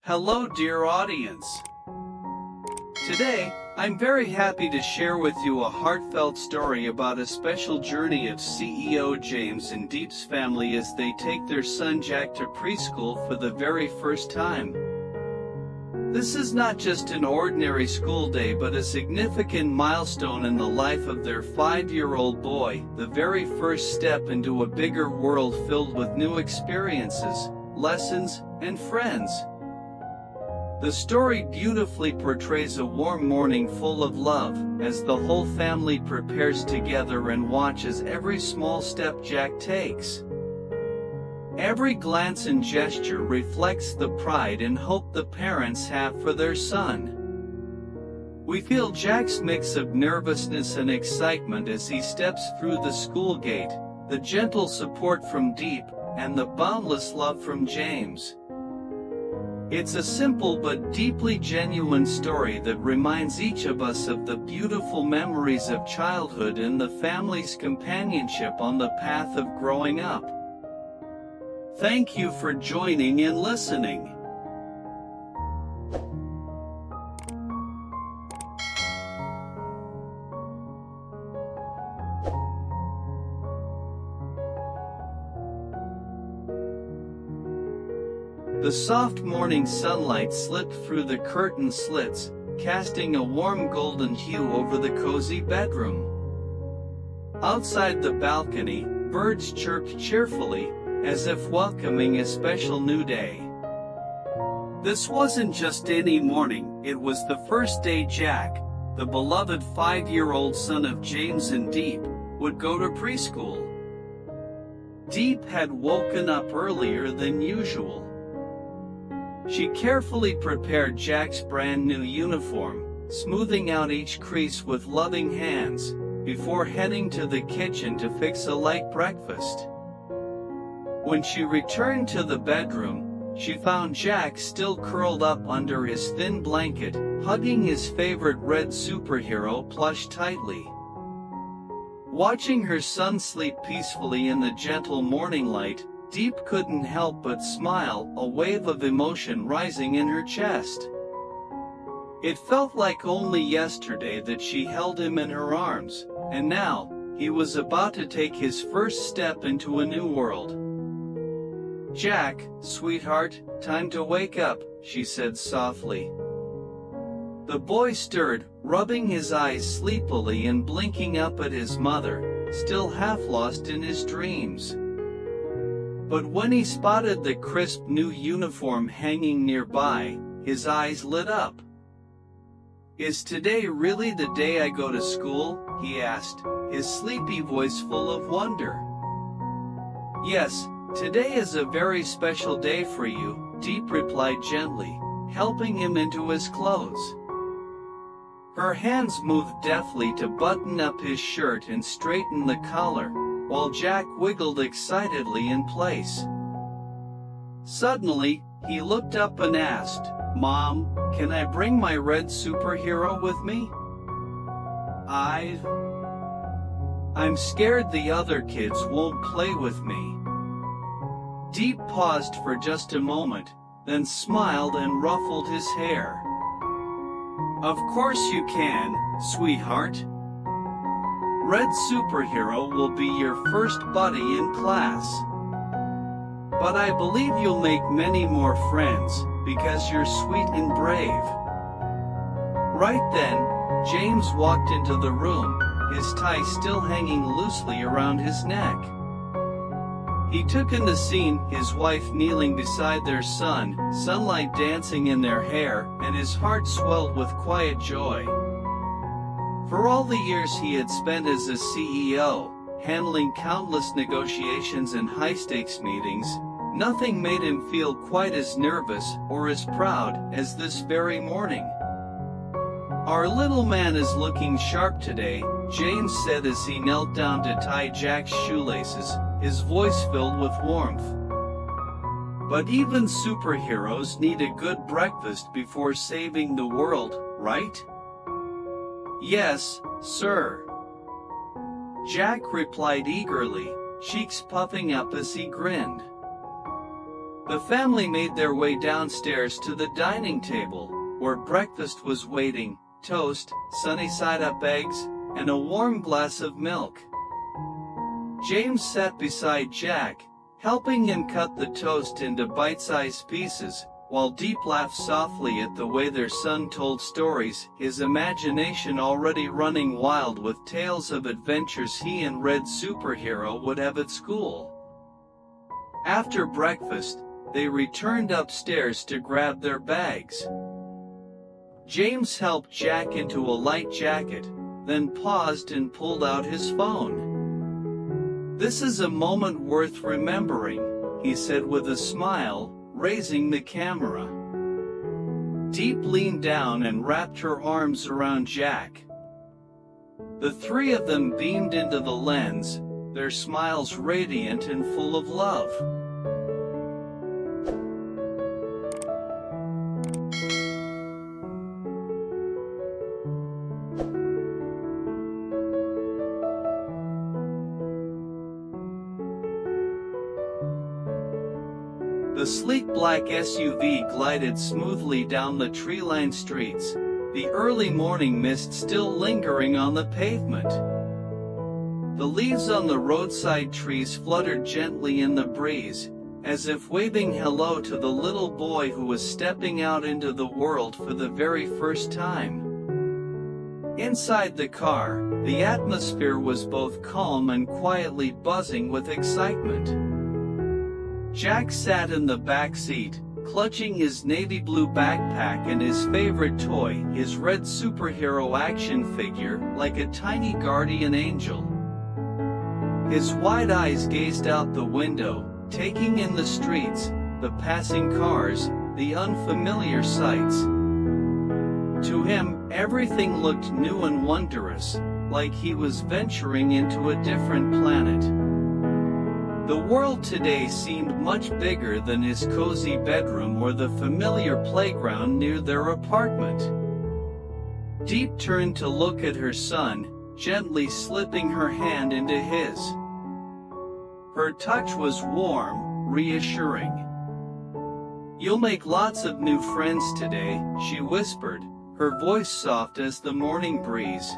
Hello dear audience. Today, I'm very happy to share with you a heartfelt story about a special journey of CEO James and Diep's family as they take their son Jack to preschool for the very first time. This is not just an ordinary school day but a significant milestone in the life of their 5-year-old boy, the very first step into a bigger world filled with new experiences, lessons, and friends. The story beautifully portrays a warm morning full of love, as the whole family prepares together and watches every small step Jack takes. Every glance and gesture reflects the pride and hope the parents have for their son. We feel Jack's mix of nervousness and excitement as he steps through the school gate, the gentle support from Diep, and the boundless love from James. It's a simple but deeply genuine story that reminds each of us of the beautiful memories of childhood and the family's companionship on the path of growing up. Thank you for joining and listening. The soft morning sunlight slipped through the curtain slits, casting a warm golden hue over the cozy bedroom. Outside the balcony, birds chirped cheerfully, as if welcoming a special new day. This wasn't just any morning, it was the first day Jack, the beloved 5-year-old son of James and Diep, would go to preschool. Diep had woken up earlier than usual. She carefully prepared Jack's brand new uniform, smoothing out each crease with loving hands, before heading to the kitchen to fix a light breakfast. When she returned to the bedroom, she found Jack still curled up under his thin blanket, hugging his favorite red superhero plush tightly. Watching her son sleep peacefully in the gentle morning light, Diep couldn't help but smile, a wave of emotion rising in her chest. It felt like only yesterday that she held him in her arms, and now, he was about to take his first step into a new world. "Jack, sweetheart, time to wake up," she said softly. The boy stirred, rubbing his eyes sleepily and blinking up at his mother, still half lost in his dreams. But when he spotted the crisp new uniform hanging nearby, his eyes lit up. "Is today really the day I go to school?" he asked, his sleepy voice full of wonder. "Yes, today is a very special day for you," Diep replied gently, helping him into his clothes. Her hands moved deftly to button up his shirt and straighten the collar, while Jack wiggled excitedly in place. Suddenly, he looked up and asked, "Mom, can I bring my red superhero with me? I'm scared the other kids won't play with me." Diep paused for just a moment, then smiled and ruffled his hair. "Of course you can, sweetheart. Red superhero will be your first buddy in class. But I believe you'll make many more friends, because you're sweet and brave." Right then, James walked into the room, his tie still hanging loosely around his neck. He took in the scene, his wife kneeling beside their son, sunlight dancing in their hair, and his heart swelled with quiet joy. For all the years he had spent as a CEO, handling countless negotiations and high-stakes meetings, nothing made him feel quite as nervous or as proud as this very morning. "Our little man is looking sharp today," James said as he knelt down to tie Jack's shoelaces, his voice filled with warmth. "But even superheroes need a good breakfast before saving the world, right?" "Yes, sir," Jack replied eagerly, cheeks puffing up as he grinned. The family made their way downstairs to the dining table, where breakfast was waiting: toast, sunny-side-up eggs, and a warm glass of milk. James sat beside Jack, helping him cut the toast into bite-sized pieces, while Diep laughed softly at the way their son told stories, his imagination already running wild with tales of adventures he and Red Superhero would have at school. After breakfast, they returned upstairs to grab their bags. James helped Jack into a light jacket, then paused and pulled out his phone. "This is a moment worth remembering," he said with a smile, raising the camera. Diep leaned down and wrapped her arms around Jack. The three of them beamed into the lens, their smiles radiant and full of love. The sleek black SUV glided smoothly down the tree-lined streets, the early morning mist still lingering on the pavement. The leaves on the roadside trees fluttered gently in the breeze, as if waving hello to the little boy who was stepping out into the world for the very first time. Inside the car, the atmosphere was both calm and quietly buzzing with excitement. Jack sat in the back seat, clutching his navy blue backpack and his favorite toy, his Red Superhero action figure, like a tiny guardian angel. His wide eyes gazed out the window, taking in the streets, the passing cars, the unfamiliar sights. To him, everything looked new and wondrous, like he was venturing into a different planet. The world today seemed much bigger than his cozy bedroom or the familiar playground near their apartment. Diep turned to look at her son, gently slipping her hand into his. Her touch was warm, reassuring. "You'll make lots of new friends today," she whispered, her voice soft as the morning breeze.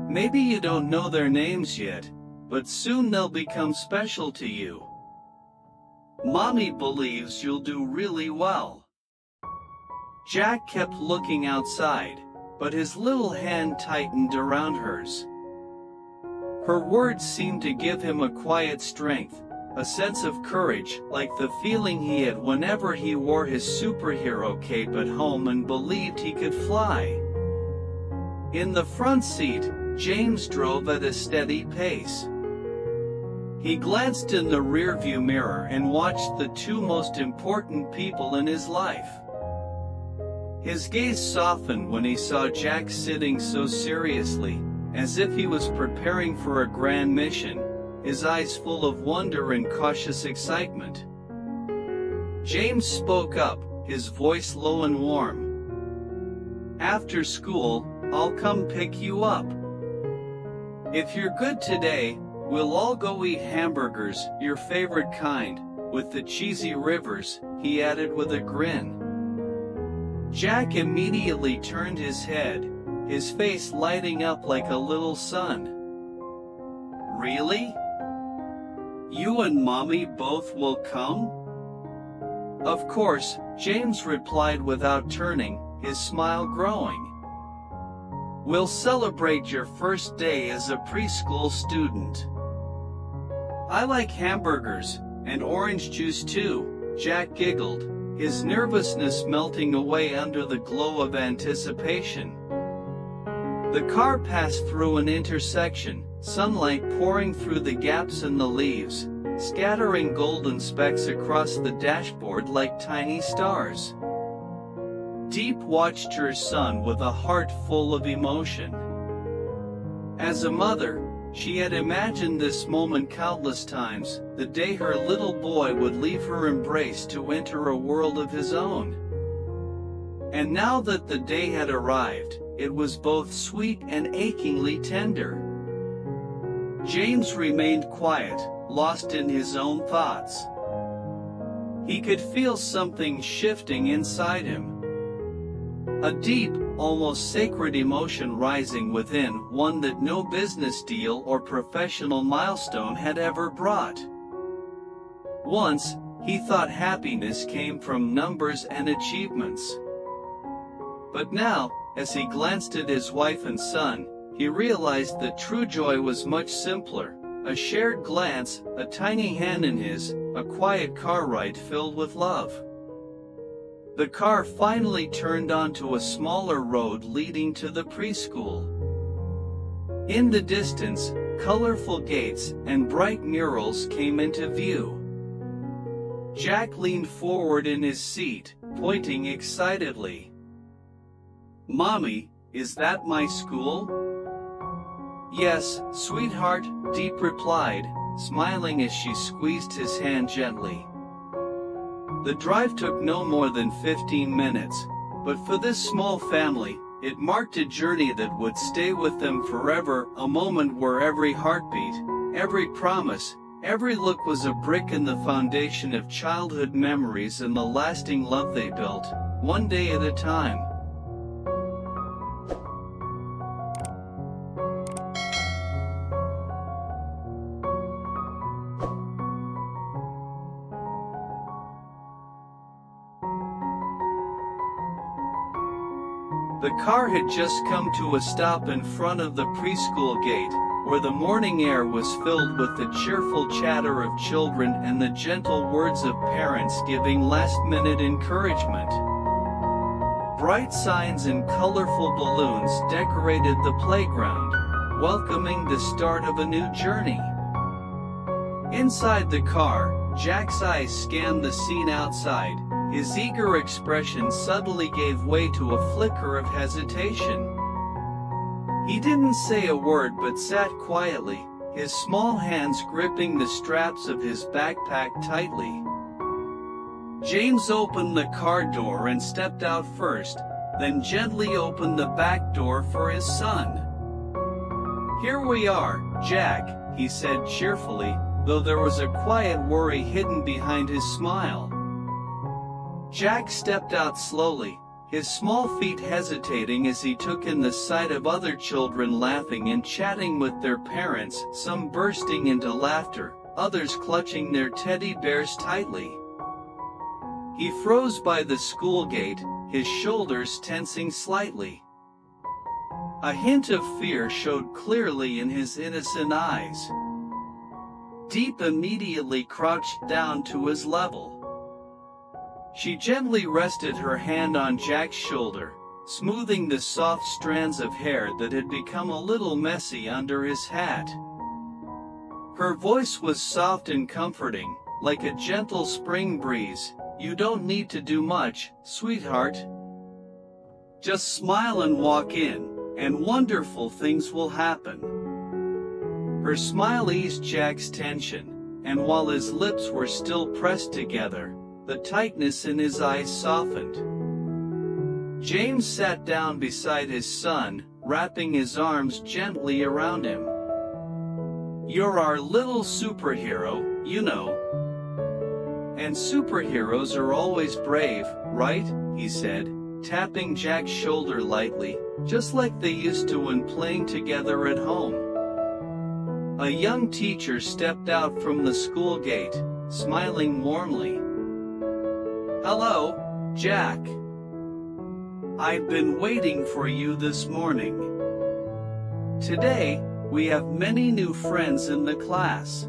"Maybe you don't know their names yet, but soon they'll become special to you. Mommy believes you'll do really well." Jack kept looking outside, but his little hand tightened around hers. Her words seemed to give him a quiet strength, a sense of courage, like the feeling he had whenever he wore his superhero cape at home and believed he could fly. In the front seat, James drove at a steady pace. He glanced in the rearview mirror and watched the two most important people in his life. His gaze softened when he saw Jack sitting so seriously, as if he was preparing for a grand mission, his eyes full of wonder and cautious excitement. James spoke up, his voice low and warm. "After school, I'll come pick you up. If you're good today, we'll all go eat hamburgers, your favorite kind, with the cheesy rivers," he added with a grin. Jack immediately turned his head, his face lighting up like a little sun. "Really? You and Mommy both will come?" "Of course," James replied without turning, his smile growing. "We'll celebrate your first day as a preschool student." "I like hamburgers, and orange juice too," Jack giggled, his nervousness melting away under the glow of anticipation. The car passed through an intersection, sunlight pouring through the gaps in the leaves, scattering golden specks across the dashboard like tiny stars. Diep watched her son with a heart full of emotion. As a mother, she had imagined this moment countless times, the day her little boy would leave her embrace to enter a world of his own. And now that the day had arrived, it was both sweet and achingly tender. James remained quiet, lost in his own thoughts. He could feel something shifting inside him. A deep, almost sacred emotion rising within, one that no business deal or professional milestone had ever brought. Once, he thought happiness came from numbers and achievements. But now, as he glanced at his wife and son, he realized that true joy was much simpler. A shared glance, a tiny hand in his, a quiet car ride filled with love. The car finally turned onto a smaller road leading to the preschool. In the distance, colorful gates and bright murals came into view. Jack leaned forward in his seat, pointing excitedly. "Mommy, is that my school?" "Yes, sweetheart," Diep replied, smiling as she squeezed his hand gently. The drive took no more than 15 minutes, but for this small family, it marked a journey that would stay with them forever, a moment where every heartbeat, every promise, every look was a brick in the foundation of childhood memories and the lasting love they built, one day at a time. The car had just come to a stop in front of the preschool gate, where the morning air was filled with the cheerful chatter of children and the gentle words of parents giving last-minute encouragement. Bright signs and colorful balloons decorated the playground, welcoming the start of a new journey. Inside the car, Jack's eyes scanned the scene outside. His eager expression suddenly gave way to a flicker of hesitation. He didn't say a word but sat quietly, his small hands gripping the straps of his backpack tightly. James opened the car door and stepped out first, then gently opened the back door for his son. "Here we are, Jack," he said cheerfully, though there was a quiet worry hidden behind his smile. Jack stepped out slowly, his small feet hesitating as he took in the sight of other children laughing and chatting with their parents, some bursting into laughter, others clutching their teddy bears tightly. He froze by the school gate, his shoulders tensing slightly. A hint of fear showed clearly in his innocent eyes. Diep immediately crouched down to his level. She gently rested her hand on Jack's shoulder, smoothing the soft strands of hair that had become a little messy under his hat. Her voice was soft and comforting, like a gentle spring breeze. "You don't need to do much, sweetheart. Just smile and walk in, and wonderful things will happen." Her smile eased Jack's tension, and while his lips were still pressed together, the tightness in his eyes softened. James sat down beside his son, wrapping his arms gently around him. "You're our little superhero, you know. And superheroes are always brave, right?" he said, tapping Jack's shoulder lightly, just like they used to when playing together at home. A young teacher stepped out from the school gate, smiling warmly. "Hello, Jack. I've been waiting for you this morning. Today, we have many new friends in the class."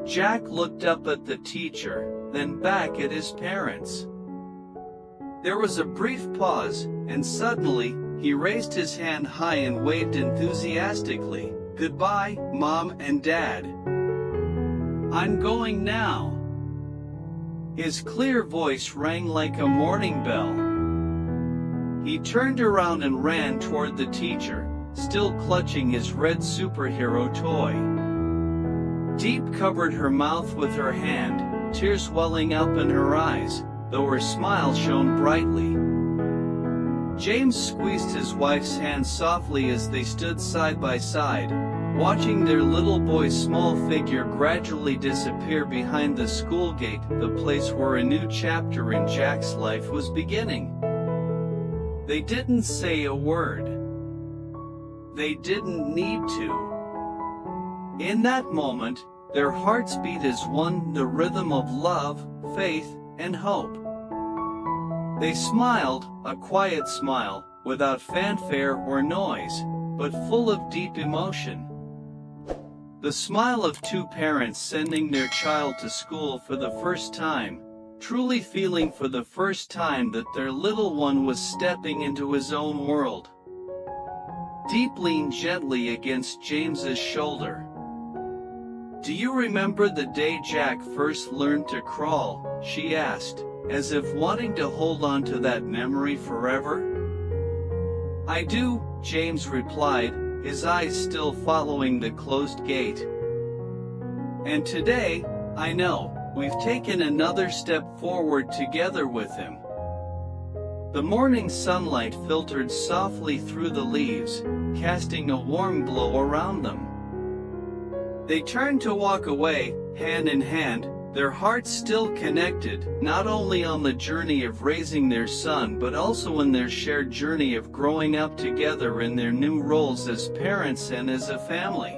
Jack looked up at the teacher, then back at his parents. There was a brief pause, and suddenly, he raised his hand high and waved enthusiastically. "Goodbye, Mom and Dad. I'm going now." His clear voice rang like a morning bell. He turned around and ran toward the teacher, still clutching his red superhero toy. Diep covered her mouth with her hand, tears welling up in her eyes, though her smile shone brightly. James squeezed his wife's hand softly as they stood side by side, watching their little boy's small figure gradually disappear behind the school gate, the place where a new chapter in Jack's life was beginning. They didn't say a word. They didn't need to. In that moment, their hearts beat as one, the rhythm of love, faith, and hope. They smiled, a quiet smile, without fanfare or noise, but full of deep emotion. The smile of two parents sending their child to school for the first time, truly feeling for the first time that their little one was stepping into his own world. Diep leaned gently against James's shoulder. "Do you remember the day Jack first learned to crawl?" she asked, as if wanting to hold on to that memory forever. "I do," James replied, his eyes still following the closed gate. "And today, I know, we've taken another step forward together with him." The morning sunlight filtered softly through the leaves, casting a warm glow around them. They turned to walk away, hand in hand, their hearts still connected, not only on the journey of raising their son but also in their shared journey of growing up together in their new roles as parents and as a family.